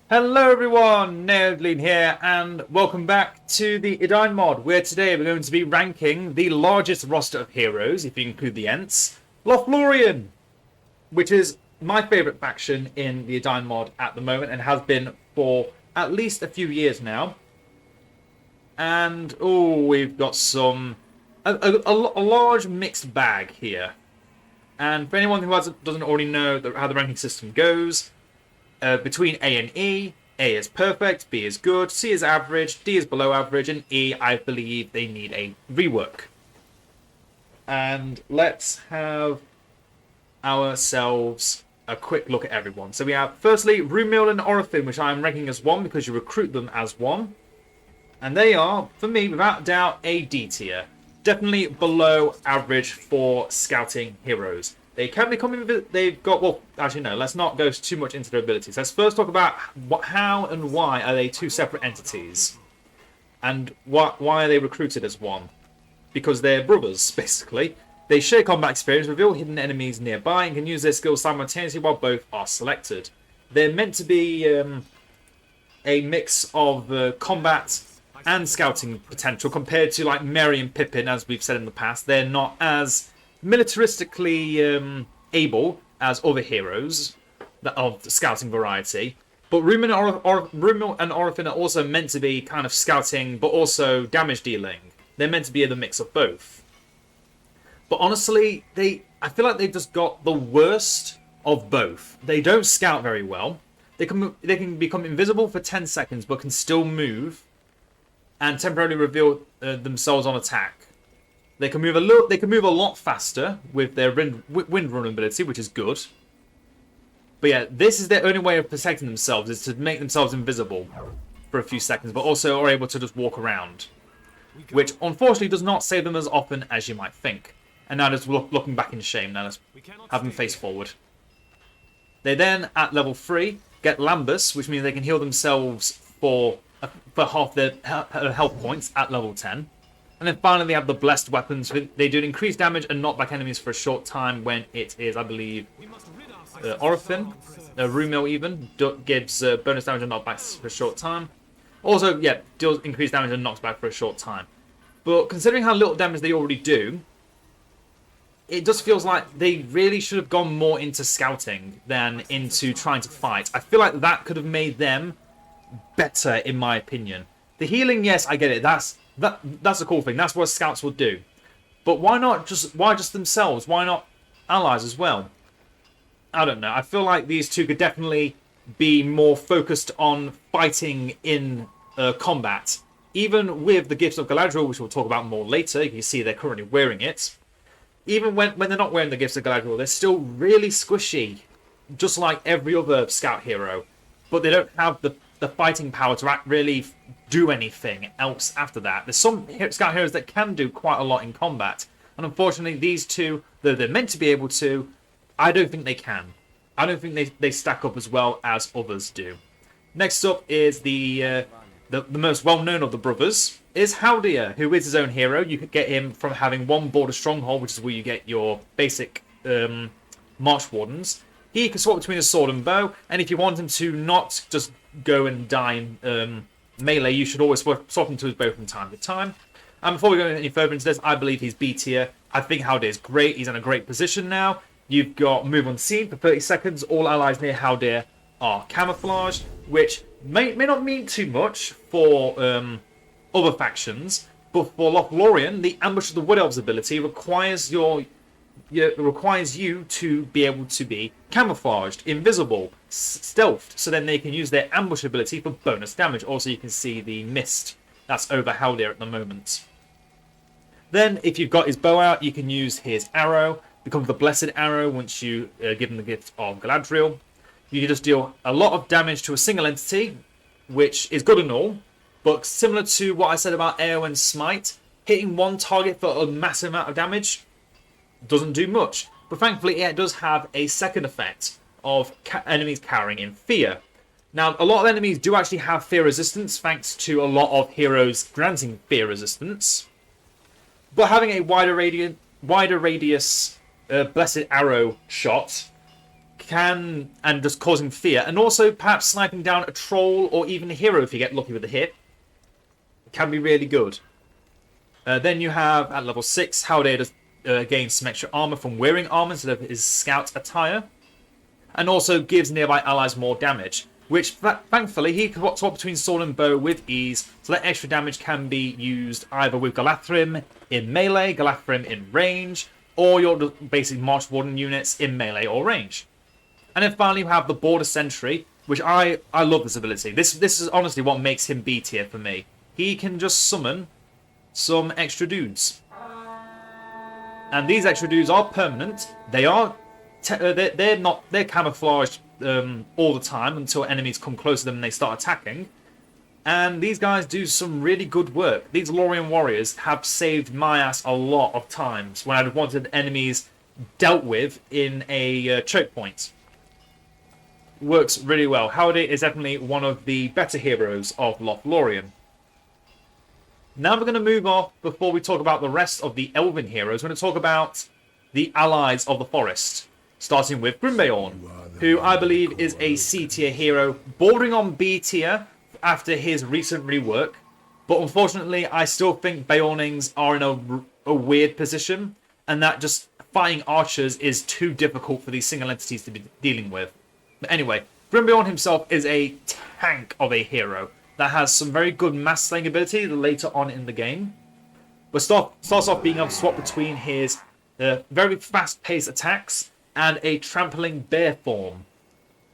Hello everyone, Lothlorien here, and welcome back to the Edain mod, where today we're going to be ranking the largest roster of heroes, if you include the Ents, Lothlorien, which is my favourite faction in the Edain mod at the moment, and has been for at least a few years now. And, we've got a large mixed bag here. And for anyone who doesn't already know how the ranking system goes, between A and E, A is perfect, B is good, C is average, D is below average, and E, I believe they need a rework. And let's have ourselves a quick look at everyone. So we have, firstly, Rumil and Orifin, which I'm ranking as 1 because you recruit them as 1. And they are, for me, without doubt, a D tier. Definitely below average for scouting heroes. They can become. They've got. Well, actually, no. Let's not go too much into their abilities. Let's first talk about how and why are they two separate entities, and why are they recruited as one? Because they're brothers, basically. They share combat experience, reveal hidden enemies nearby, and can use their skills simultaneously while both are selected. They're meant to be a mix of combat and scouting potential compared to like Merry and Pippin, as we've said in the past. They're not as militaristically able as other heroes of the scouting variety, but Rumil and Orifin are also meant to be kind of scouting but also damage dealing. They're meant to be the mix of both. But honestly, I feel like they've just got the worst of both. They don't scout very well. They can become invisible for 10 seconds but can still move and temporarily reveal themselves on attack. They can move a lot faster with their wind run ability, which is good. But yeah, this is their only way of protecting themselves, is to make themselves invisible for a few seconds, but also are able to just walk around, which unfortunately does not save them as often as you might think. And now just looking back in shame, now let's have them face forward. They then, at level 3, get Lambus, which means they can heal themselves for half their health points at level 10. And then finally they have the Blessed Weapons. They do increased damage and knock back enemies for a short time when it is, I believe, Orifin. Rumil even gives bonus damage and knockbacks for a short time. Also, yeah, deals increased damage and knocks back for a short time. But considering how little damage they already do, it just feels like they really should have gone more into scouting than into trying to fight. I feel like that could have made them better, in my opinion. The healing, yes, I get it. That's a cool thing. That's what scouts will do. But why just themselves? Why not allies as well? I don't know. I feel like these two could definitely be more focused on fighting in combat. Even with the Gifts of Galadriel, which we'll talk about more later. You can see they're currently wearing it. Even when they're not wearing the Gifts of Galadriel, they're still really squishy. Just like every other scout hero. But they don't have the fighting power to really do anything else after that. There's some scout heroes that can do quite a lot in combat, and unfortunately these two, though they're meant to be able to, I don't think they can. I don't think they stack up as well as others do. Next up is the most well-known of the brothers, is Haldir, who is his own hero. You could get him from having one border stronghold, which is where you get your basic marsh wardens. He can swap between a sword and bow, and if you want him to not just go and die in melee, you should always swap him to his bow from time to time. And before we go any further into this, I believe he's B tier. I think Haldir's great. He's in a great position now. You've got move on scene for 30 seconds. All allies near Haldir are camouflaged, which may not mean too much for other factions, but for Lothlorien, the Ambush of the Wood Elves ability requires you to be able to be camouflaged, invisible, stealthed, so then they can use their ambush ability for bonus damage. Also, you can see the mist that's over Haldir at the moment. Then, if you've got his bow out, you can use his arrow, becomes the Blessed Arrow once you give him the Gift of Galadriel. You can just deal a lot of damage to a single entity, which is good and all, but similar to what I said about AO and Smite, hitting one target for a massive amount of damage doesn't do much. But thankfully it does have a second effect of enemies cowering in fear. Now, a lot of enemies do actually have fear resistance, thanks to a lot of heroes granting fear resistance. But having a wider radius Blessed Arrow shot and just causing fear, and also perhaps sniping down a troll or even a hero if you get lucky with a hit, can be really good. Then you have at level 6, Howday does gain some extra armor from wearing armor instead of his scout attire, and also gives nearby allies more damage, which thankfully he can swap between sword and bow with ease, so that extra damage can be used either with Galathrim in melee, Galathrim in range, or your basic March Warden units in melee or range. And then finally you have the Border Sentry, which I love this ability. This is honestly what makes him B tier for me. He can just summon some extra dudes. And these extra dudes are permanent. They are they're camouflaged all the time until enemies come close to them and they start attacking. And these guys do some really good work. These Lothlorien warriors have saved my ass a lot of times when I'd wanted enemies dealt with in a choke point. Works really well. Howdy is definitely one of the better heroes of Lothlorien. Now we're going to move off before we talk about the rest of the Elven heroes. We're going to talk about the allies of the forest. Starting with Grimbeorn, who I believe is a C tier hero, bordering on B tier after his recent rework. But unfortunately, I still think Beornings are in a weird position, and that just fighting archers is too difficult for these single entities to be dealing with. But anyway, Grimbeorn himself is a tank of a hero that has some very good mass slaying ability later on in the game. But starts off being able to swap between his very fast-paced attacks and a trampling bear form.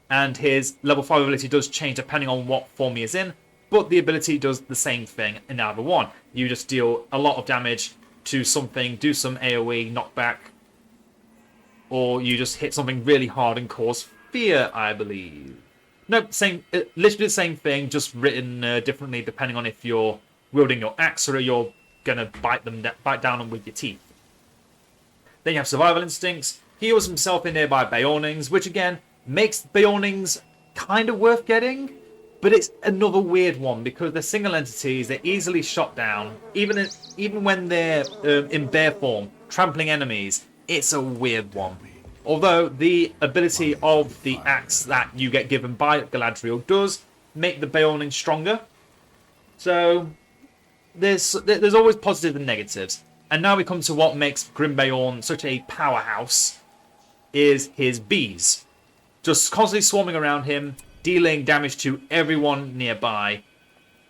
And his level 5 ability does change depending on what form he is in, but the ability does the same thing in either one. You just deal a lot of damage to something, do some AoE knockback, or you just hit something really hard and cause fear, I believe. No, literally the same thing, just written differently depending on if you're wielding your axe or you're going to bite down on with your teeth. Then you have survival instincts. He heals himself in nearby Beornings, which again makes Beornings kind of worth getting, but it's another weird one because they're single entities, they're easily shot down, even when they're in bear form, trampling enemies. It's a weird one. Although the ability of the axe that you get given by Galadriel does make the Beorning stronger. So there's always positives and negatives. And now we come to what makes Grimbeorn such a powerhouse, is his bees. Just constantly swarming around him, dealing damage to everyone nearby.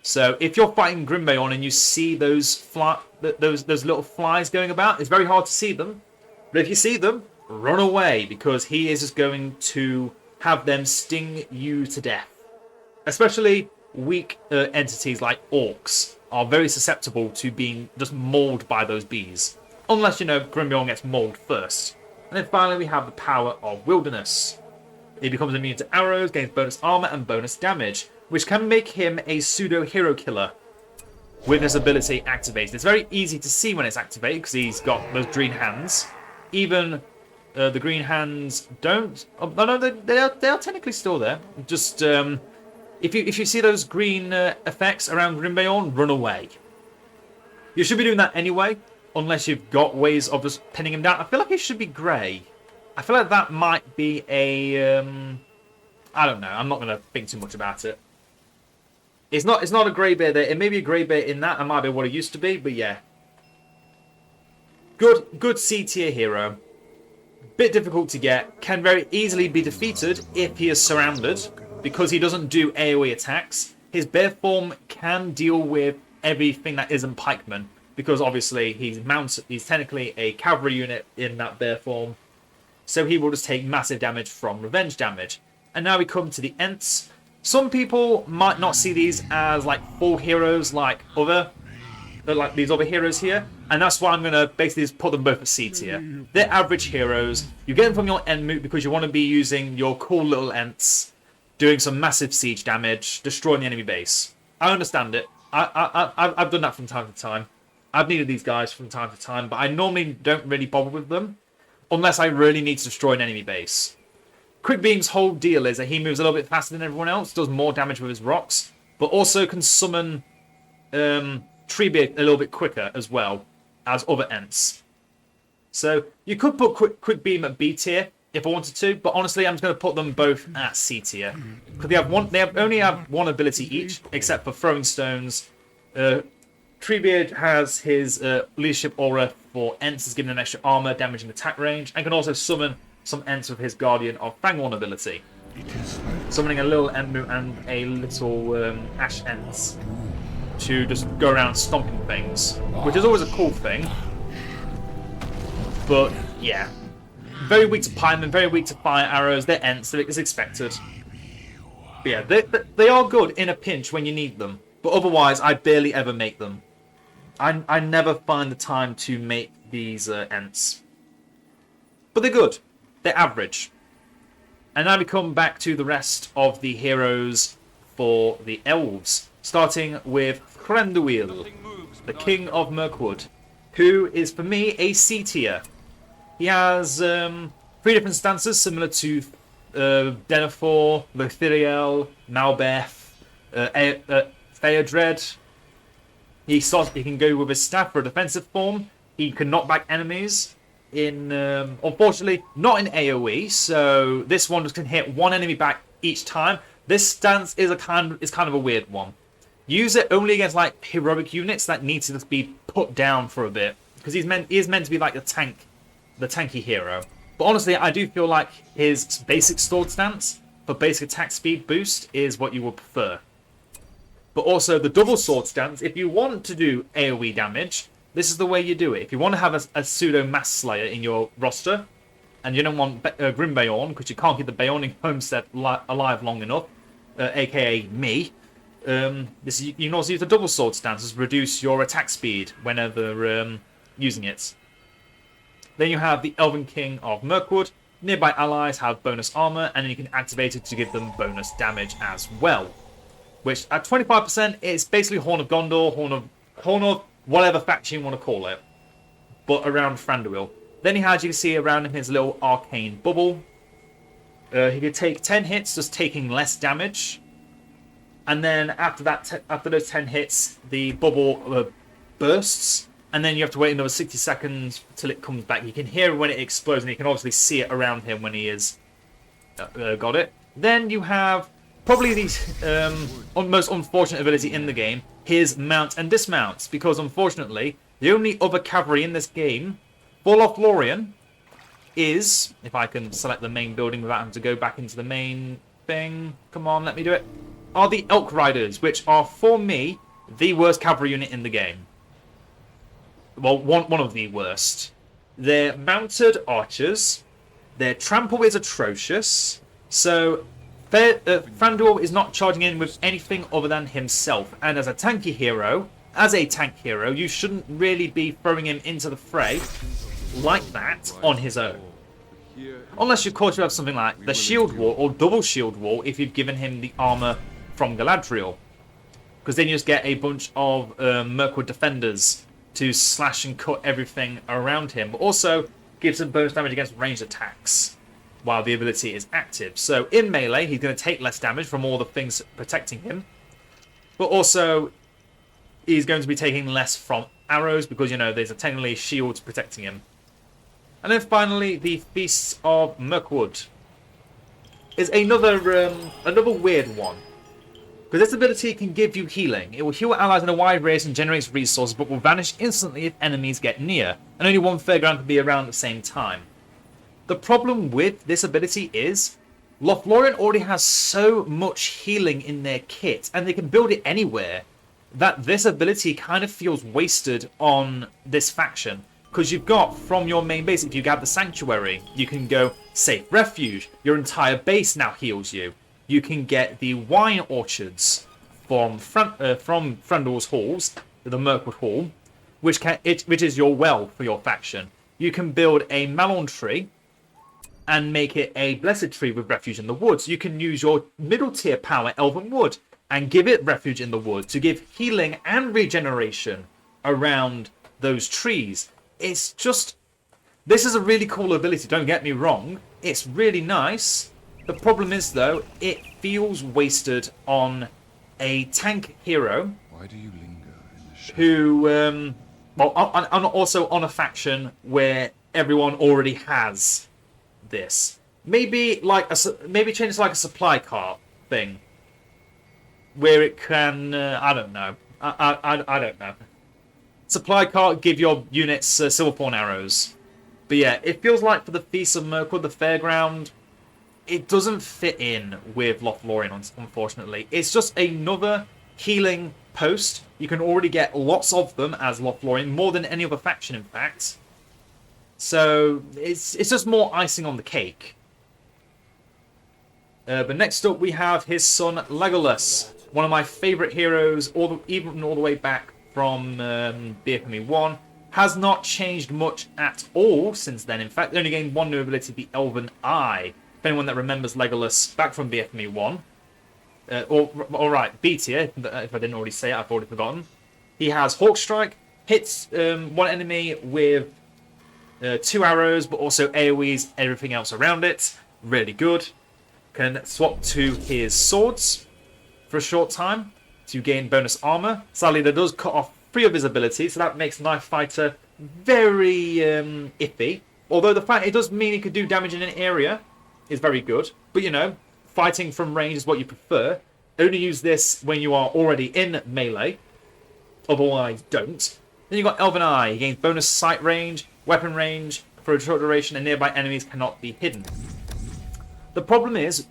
So if you're fighting Grimbeorn and you see those little flies going about, it's very hard to see them. But if you see them, run away, because he is just going to have them sting you to death. Especially weak entities like orcs are very susceptible to being just mauled by those bees. Unless, Grimbeorn gets mauled first. And then finally we have the power of wilderness. He becomes immune to arrows, gains bonus armor and bonus damage, which can make him a pseudo-hero killer with his ability activated. It's very easy to see when it's activated because he's got those green hands. Even the green hands don't... Oh, no, they are technically still there. Just, if you see those green effects around Grimbeorn, run away. You should be doing that anyway, unless you've got ways of just pinning him down. I feel like it should be grey. I feel like that might be a... I don't know. I'm not going to think too much about it. It's not a grey bear there. It may be a grey bear in that. It might be what it used to be, but yeah. Good C tier hero. Bit difficult to get. Can very easily be defeated if he is surrounded, because he doesn't do AoE attacks. His bear form can deal with everything that isn't pikemen, because obviously he's technically a cavalry unit in that bear form. So he will just take massive damage from revenge damage. And now we come to the Ents. Some people might not see these as like full heroes like these other heroes here. And that's why I'm going to basically just put them both at C tier. They're average heroes. You get them from your Entmoot because you want to be using your cool little Ents, doing some massive siege damage, destroying the enemy base. I understand it. I've done that from time to time. I've needed these guys from time to time, but I normally don't really bother with them unless I really need to destroy an enemy base. Quick Beam's whole deal is that he moves a little bit faster than everyone else, does more damage with his rocks, but also can summon Treebeard a little bit quicker as well as other Ents. So you could put Quick Beam at B tier if I wanted to, but honestly, I'm just going to put them both at C tier because they only have one ability each, except for throwing stones. Treebeard has his leadership aura for Ents, is giving an extra armor, damage, and attack range, and can also summon some Ents with his Guardian of Fangorn ability, summoning a little Enmu and a little Ash Ents to just go around stomping things, which is always a cool thing. But yeah, very weak to Piemen, very weak to fire arrows. They're Ents, so it's expected. But yeah, they are good in a pinch when you need them, but otherwise I barely ever make them. I never find the time to make these Ents. But they're good. They're average. And now we come back to the rest of the heroes for the Elves. Starting with Thranduil, the King of Mirkwood, who is, for me, a C tier. He has 3 different stances similar to Denethor, Lothiriel, Malbeth, Theodred. He can go with his staff for a defensive form. He can knock back enemies in, unfortunately, not in AoE. So this one just can hit one enemy back each time. This stance is kind of a weird one. Use it only against like heroic units that need to just be put down for a bit, because he is meant to be like the tanky hero. But honestly, I do feel like his basic sword stance for basic attack speed boost is what you would prefer. But also the double sword stance, if you want to do AoE damage, this is the way you do it. If you want to have a pseudo mass slayer in your roster, and you don't want Grim Bayorn, because you can't keep the Bayorning homestead alive long enough, aka me, you can also use the double sword stance to reduce your attack speed whenever using it. Then you have the Elven King of Mirkwood. Nearby allies have bonus armor, and then you can activate it to give them bonus damage as well. Which at 25% is basically Horn of Gondor, Horn of whatever faction you want to call it, but around Thranduil. Then he has, you can see around him, his little arcane bubble. He could take 10 hits, just taking less damage. And then after those 10 hits, the bubble bursts, and then you have to wait another 60 seconds till it comes back. You can hear when it explodes, and you can obviously see it around him when he is got it. Then you have probably the most unfortunate ability in the game, his mount and dismount, because unfortunately, the only other cavalry in this game for Lothlorien is, if I can select the main building without having to go back into the main thing, come on, let me do it, are the Elk Riders, which are, for me, the worst cavalry unit in the game. Well, one of the worst. They're mounted archers, their trample is atrocious, so Thranduil is not charging in with anything other than himself, and as a tank hero, you shouldn't really be throwing him into the fray like that on his own. Unless, of course, you have something like the Shield Wall or Double Shield Wall if you've given him the armor from Galadriel. Because then you just get a bunch of Mirkwood defenders to slash and cut everything around him, but also gives him bonus damage against ranged attacks while the ability is active. So in melee, he's going to take less damage from all the things protecting him, but also he's going to be taking less from arrows because, you know, there's technically shields protecting him. And then finally, the Feasts of Mirkwood is another weird one. Because this ability can give you healing. It will heal allies in a wide range and generates resources, but will vanish instantly if enemies get near, and only one fairground can be around at the same time. The problem with this ability is Lothlorien already has so much healing in their kit, and they can build it anywhere, that this ability kind of feels wasted on this faction. Because you've got, from your main base, if you have the Sanctuary, you can go Safe Refuge. Your entire base now heals you. You can get the wine orchards from Thranduil's halls, the Mirkwood Hall, which is your well for your faction. You can build a Malorn tree and make it a blessed tree with refuge in the woods. You can use your middle tier power, Elven Wood, and give it refuge in the wood to give healing and regeneration around those trees. It's just, this is a really cool ability, don't get me wrong. It's really nice. The problem is, though, it feels wasted on a tank hero. Why do you linger in the shadow? Who, also on a faction where everyone already has this. Maybe maybe change it to like a supply cart thing, where it can I don't know. I don't know. Supply cart, give your units silverthorn arrows. But yeah, it feels like for the Feast of Mirkwood, the fairground, it doesn't fit in with Lothlorien, unfortunately. It's just another healing post. You can already get lots of them as Lothlorien, more than any other faction, in fact. So it's just more icing on the cake. But next up, we have his son Legolas, one of my favourite heroes, even all the way back from BFME 1. Has not changed much at all since then. In fact, they only gained one new ability, the Elven Eye. If anyone that remembers Legolas back from BFME 1. Alright, B tier, if I didn't already say it, I've already forgotten. He has Hawk Strike, hits one enemy with 2 arrows, but also AoEs everything else around it. Really good. Can swap to his swords for a short time to gain bonus armor. Sadly, that does cut off 3 of his abilities, so that makes Knife Fighter very iffy. Although the fact it does mean he could do damage in an area is very good. But you know, fighting from range is what you prefer. Only use this when you are already in melee. Otherwise, don't. Then you've got Elven Eye. He gains bonus sight range, weapon range for a short duration, and nearby enemies cannot be hidden. The problem is,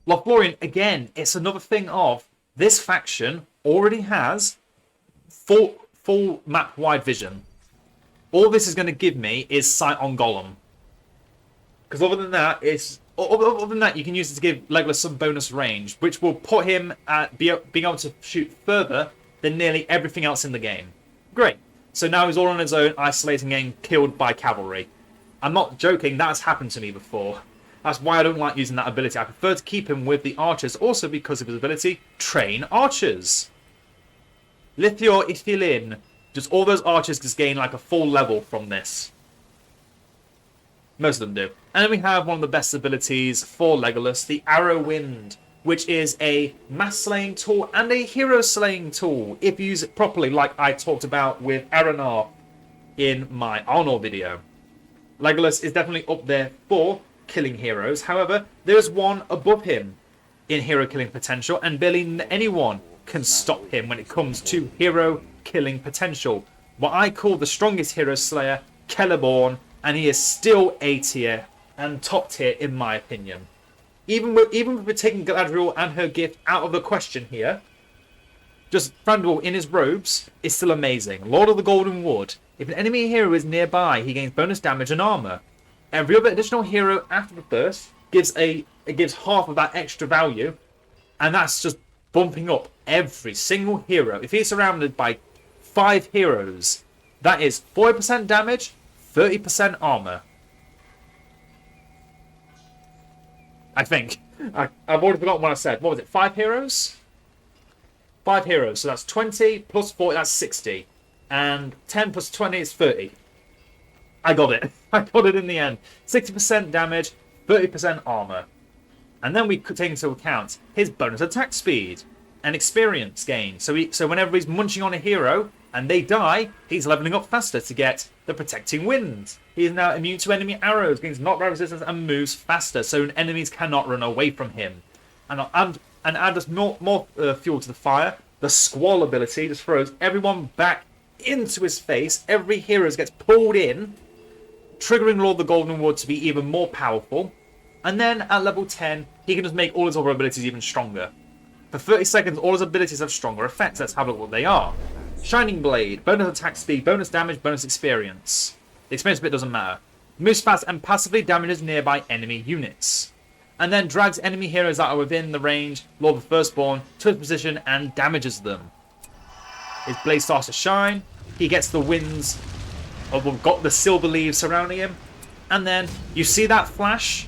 Lothlorien, again, it's another thing of this faction already has full map-wide vision. All this is going to give me is sight on Gollum. Because other than that, you can use it to give Legolas some bonus range, which will put him at being able to shoot further than nearly everything else in the game. Great. So now he's all on his own, isolating, getting killed by cavalry. I'm not joking, that's happened to me before. That's why I don't like using that ability. I prefer to keep him with the archers, also because of his ability, Train Archers. Lithior Ithilin. Just all those archers just gain like a full level from this. Most of them do. And then we have one of the best abilities for Legolas, the Arrow Wind, which is a mass slaying tool and a hero slaying tool, if you use it properly, like I talked about with Aranar in my Arnor video. Legolas is definitely up there for killing heroes. However, there is one above him in hero killing potential, and barely anyone can stop him when it comes to hero killing potential. What I call the strongest hero slayer, Celeborn, and he is still A tier and top tier in my opinion. Even with taking Galadriel and her gift out of the question here, just Thranduil in his robes is still amazing. Lord of the Golden Wood. If an enemy hero is nearby, he gains bonus damage and armor. Every other additional hero after the burst gives half of that extra value, and that's just bumping up every single hero. If he's surrounded by 5 heroes, that is 40% damage, 30% armor. I think. I've already forgotten what I said. What was it? 5 heroes? 5 heroes. So that's 20 plus 40, that's 60. And 10 plus 20 is 30. I got it. I got it in the end. 60% damage, 30% armor. And then we could take into account his bonus attack speed and experience gain. So whenever he's munching on a hero and they die, he's leveling up faster to get the protecting wind. He is now immune to enemy arrows, gains knockback resistance, and moves faster, so enemies cannot run away from him. And add just more fuel to the fire. The Squall ability just throws everyone back into his face. Every hero gets pulled in, triggering Lord of the Golden Wood to be even more powerful. And then at level 10, he can just make all his other abilities even stronger. For 30 seconds, all his abilities have stronger effects. Let's have a look what they are. Shining Blade, bonus attack speed, bonus damage, bonus experience. The experience bit doesn't matter. Moves fast and passively damages nearby enemy units. And then drags enemy heroes that are within the range, Lord of the Firstborn, to his position and damages them. His blade starts to shine. He gets the winds of got the silver leaves surrounding him. And then you see that flash,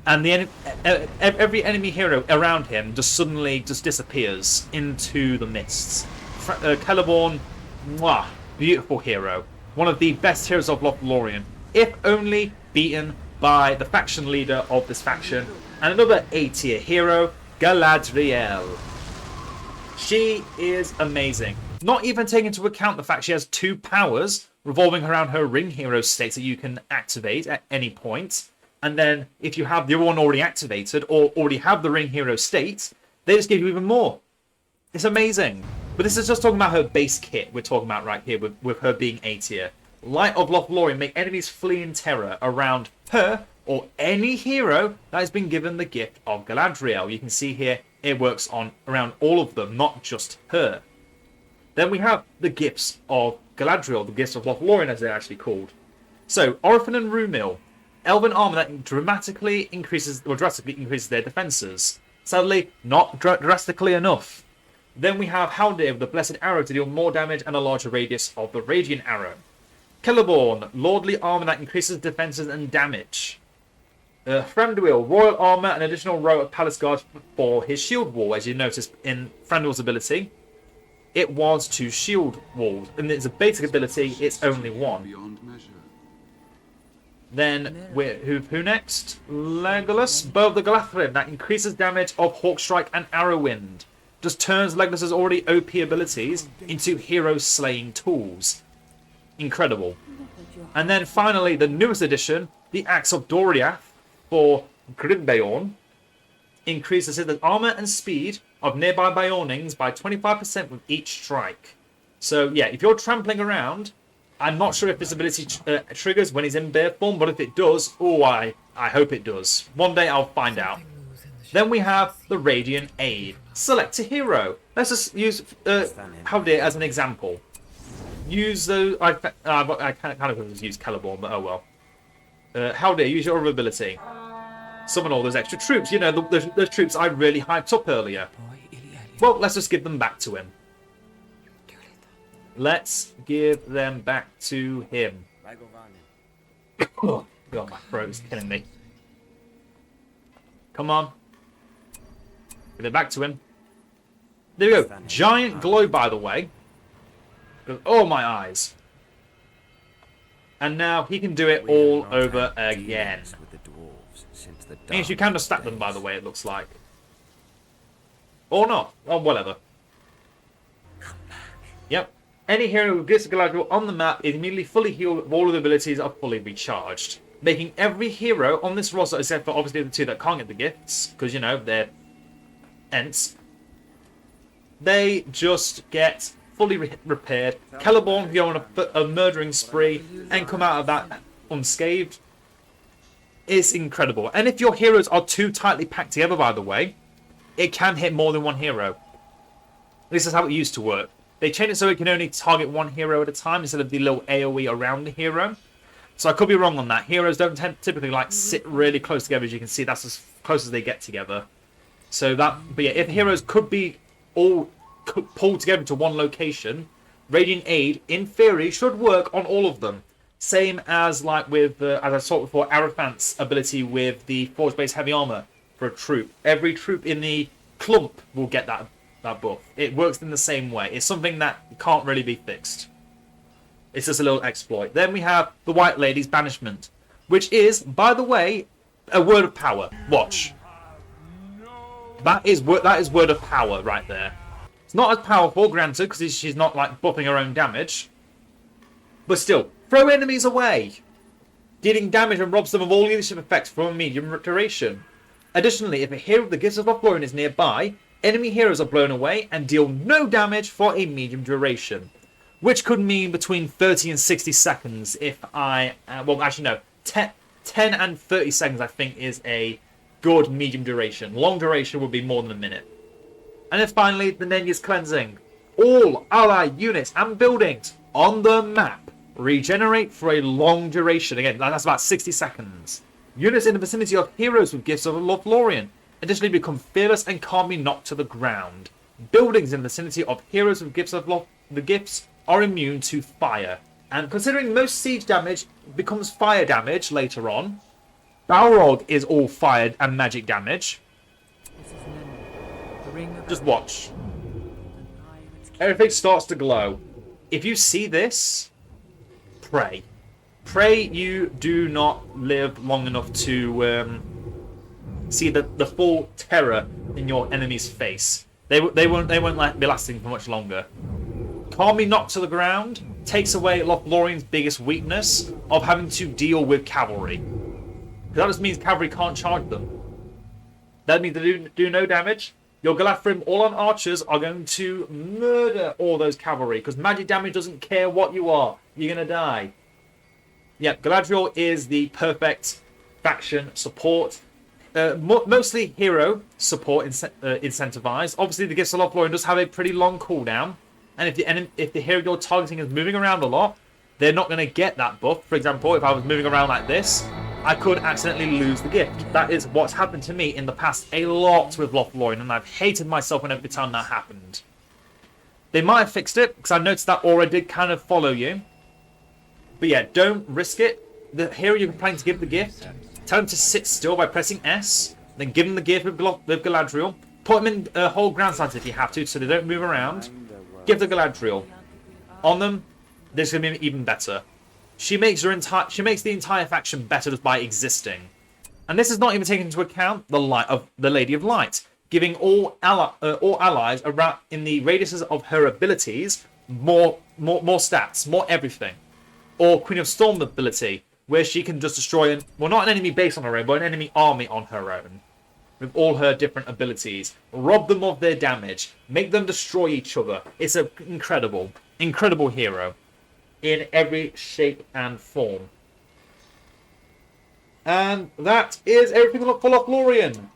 and every enemy hero around him just suddenly disappears into the mists. Celeborn, beautiful hero. One of the best heroes of Lothlorien, if only beaten by the faction leader of this faction, and another A-tier hero, Galadriel. She is amazing. Not even taking into account the fact she has 2 powers revolving around her ring hero states that you can activate at any point. And then if you have the other one already activated or already have the ring hero state, they just give you even more. It's amazing. But this is just talking about her base kit we're talking about right here with her being A tier. Light of Lothlorien make enemies flee in terror around her or any hero that has been given the gift of Galadriel. You can see here it works on around all of them, not just her. Then we have the gifts of Galadriel, the gifts of Lothlorien as they're actually called. So, Orphan and Rumil, elven armor that drastically increases their defenses. Sadly, not drastically enough. Then we have Haldir with the Blessed Arrow to deal more damage and a larger radius of the Radiant Arrow. Celeborn, lordly armor that increases defenses and damage. Thranduil, royal armor, an additional row of palace guards for his shield wall. As you notice in Thranduil's ability, it was to shield walls. And it's a basic ability, it's only one. Beyond measure. Then, who next? Legolas, Bow of the Galathrib, that increases damage of Hawk Strike and Arrow Wind. Just turns Legolas's already OP abilities into hero-slaying tools. Incredible. And then finally, the newest edition, the Axe of Doriath for Gridbeorn, increases the armor and speed of nearby Beornings by 25% with each strike. So yeah, if you're trampling around, I'm not sure if this ability triggers when he's in bear form, but if it does, oh, I hope it does. One day I'll find out. Then we have the Radiant Aid. Select a hero. Let's just use Haldir as an example. Use the... I kind of use Celeborn, but oh well. Haldir, use your other ability. Summon all those extra troops. You know, those troops I really hyped up earlier. Well, let's just give them back to him. Let's give them back to him. Oh, God, my throat is killing me. Come on. Give it back to him. There we go. Giant glow, by the way. Oh, my eyes. And now he can do it all over again. Means you can just stack them, by the way, it looks like. Or not. Or whatever. Yep. Any hero who gets Galadriel on the map is immediately fully healed if all of the abilities are fully recharged. Making every hero on this roster, except for obviously the two that can't get the gifts, because, you know, they're Ents, they just get fully repaired. Celeborn can go on a murdering spree and come out of that unscathed. It's incredible. And if your heroes are too tightly packed together, by the way, it can hit more than one hero. This is how it used to work. They changed it so it can only target one hero at a time instead of the little AoE around the hero. So I could be wrong on that. Heroes don't typically like sit really close together. As you can see, that's as close as they get together. So that, but yeah, if heroes could be all pulled together to one location, Radiant Aid, in theory, should work on all of them. Same as like with, as I saw before, Arathant's ability with the Forge-based heavy armor for a troop. Every troop in the clump will get that buff. It works in the same way. It's something that can't really be fixed. It's just a little exploit. Then we have the White Lady's Banishment, which is, by the way, a word of power. Watch. That is word of power right there. It's not as powerful, granted, because she's not like buffing her own damage. But still, throw enemies away, dealing damage and robs them of all leadership effects for a medium duration. Additionally, if a hero with the Gifts of Lothlorien is nearby, enemy heroes are blown away and deal no damage for a medium duration. Which could mean between 30 and 60 seconds if I... well, actually no. 10 and 30 seconds I think is a good medium duration. Long duration would be more than a minute. And then finally, the Nenya's Cleansing. All ally units and buildings on the map regenerate for a long duration. Again, that's about 60 seconds. Units in the vicinity of heroes with Gifts of Lothlorien additionally become fearless and can't be knocked to the ground. Buildings in the vicinity of heroes with Gifts of the Gifts are immune to fire. And considering most siege damage becomes fire damage later on, Balrog is all fire and magic damage. Just watch. Everything starts to glow. If you see this, pray. Pray you do not live long enough to see the full terror in your enemy's face. They won't be lasting for much longer. Can't be knocked to the ground takes away Lothlorien's biggest weakness of having to deal with cavalry. Because that just means cavalry can't charge them. That means they do no damage. Your Galathrim, all on archers, are going to murder all those cavalry. Because magic damage doesn't care what you are. You're going to die. Yep, Galadriel is the perfect faction support. Mostly hero support incentivized. Obviously, the Gifts of Lothlorien does have a pretty long cooldown. And if the hero you're targeting is moving around a lot, they're not going to get that buff. For example, if I was moving around like this, I could accidentally lose the gift. That is what's happened to me in the past a lot with Lothlorien, and I've hated myself every time that happened. They might have fixed it, because I noticed that aura did kind of follow you. But yeah, don't risk it. The hero you're planning to give the gift, tell him to sit still by pressing S, then give him the gift with Galadriel. Put him in whole ground stance if you have to, so they don't move around. Give the Galadriel. On them, this is going to be even better. She makes the entire faction better just by existing. And this is not even taking into account the Lady of Light, giving all allies around in the radiuses of her abilities more stats, more everything. Or Queen of Storm ability, where she can just destroy not an enemy base on her own, but an enemy army on her own. With all her different abilities. Rob them of their damage. Make them destroy each other. It's an incredible hero. In every shape and form. And that is everything for Lothlorien.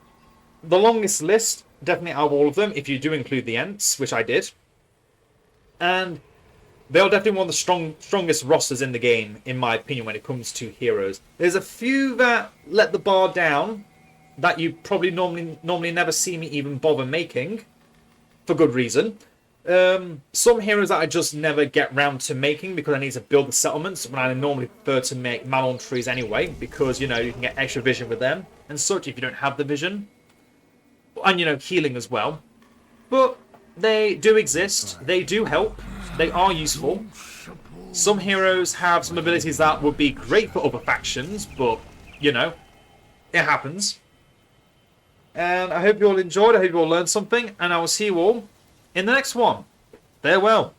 The longest list, definitely out of all of them, if you do include the Ents, which I did. And they're definitely one of the strongest rosters in the game, in my opinion, when it comes to heroes. There's a few that let the bar down, that you probably normally never see me even bother making, for good reason. Some heroes that I just never get round to making because I need to build the settlements, when I normally prefer to make Malon trees anyway, because, you can get extra vision with them and such if you don't have the vision. And, healing as well. But they do exist, they do help, they are useful. Some heroes have some abilities that would be great for other factions, but, it happens. And I hope you all enjoyed, I hope you all learned something, and I will see you all in the next one. Farewell.